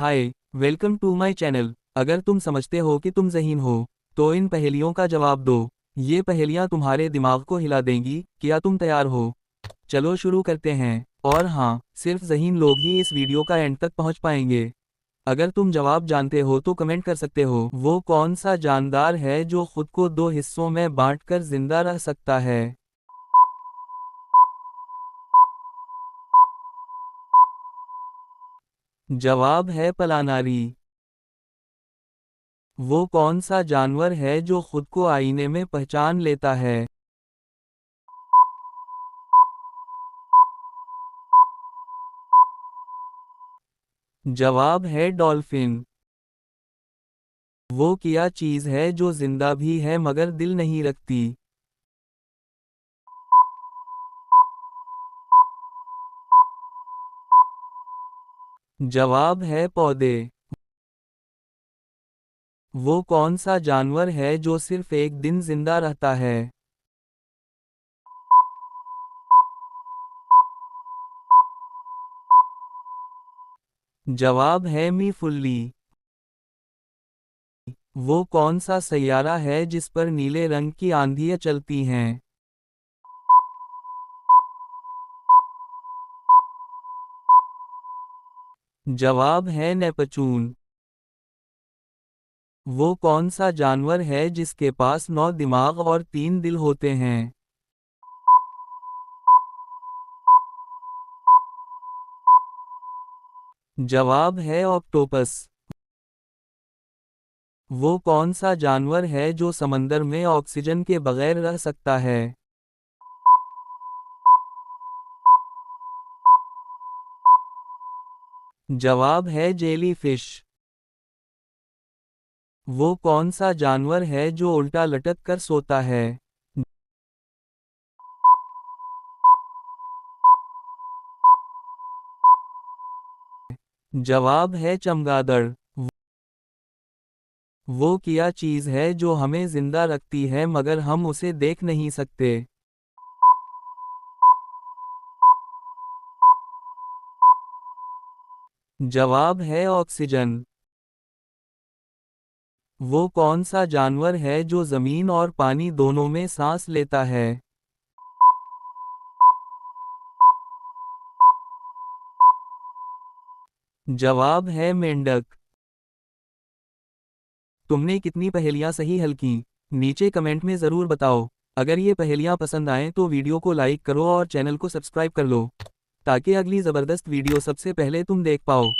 Hi, welcome to my channel. अगर तुम समझते हो कि तुम ज़हीन हो तो इन पहेलियों का जवाब दो। ये पहेलियां तुम्हारे दिमाग को हिला देंगी। क्या तुम तैयार हो? चलो शुरू करते हैं। और हाँ, सिर्फ ज़हीन लोग ही इस वीडियो का एंड तक पहुंच पाएंगे। अगर तुम जवाब जानते हो तो कमेंट कर सकते हो। वो कौन सा जानदार है जो खुद को दो हिस्सों में बांटकर जिंदा रह सकता है? जवाब है पलानारी। वो कौन सा जानवर है जो खुद को आईने में पहचान लेता है? जवाब है डॉल्फिन। वो क्या चीज है जो जिंदा भी है मगर दिल नहीं रखती? जवाब है पौधे। वो कौन सा जानवर है जो सिर्फ एक दिन जिंदा रहता है? जवाब है मीफुल्ली। वो कौन सा सैयारा है जिस पर नीले रंग की आंधियां चलती हैं? जवाब है नेपचून। वो कौन सा जानवर है जिसके पास 9 दिमाग और 3 दिल होते हैं? जवाब है ऑक्टोपस। वो कौन सा जानवर है जो समंदर में ऑक्सीजन के बगैर रह सकता है? जवाब है जेलीफिश। वो कौन सा जानवर है जो उल्टा लटक कर सोता है? जवाब है चमगादड़। वो क्या चीज है जो हमें जिंदा रखती है मगर हम उसे देख नहीं सकते? जवाब है ऑक्सीजन। वो कौन सा जानवर है जो जमीन और पानी दोनों में सांस लेता है? जवाब है मेंढक। तुमने कितनी पहेलियां सही हल की? नीचे कमेंट में ज़रूर बताओ। अगर ये पहेलियां पसंद आएं तो वीडियो को लाइक करो और चैनल को सब्सक्राइब कर लो ताकि अगली ज़बरदस्त वीडियो सबसे पहले तुम देख पाओ।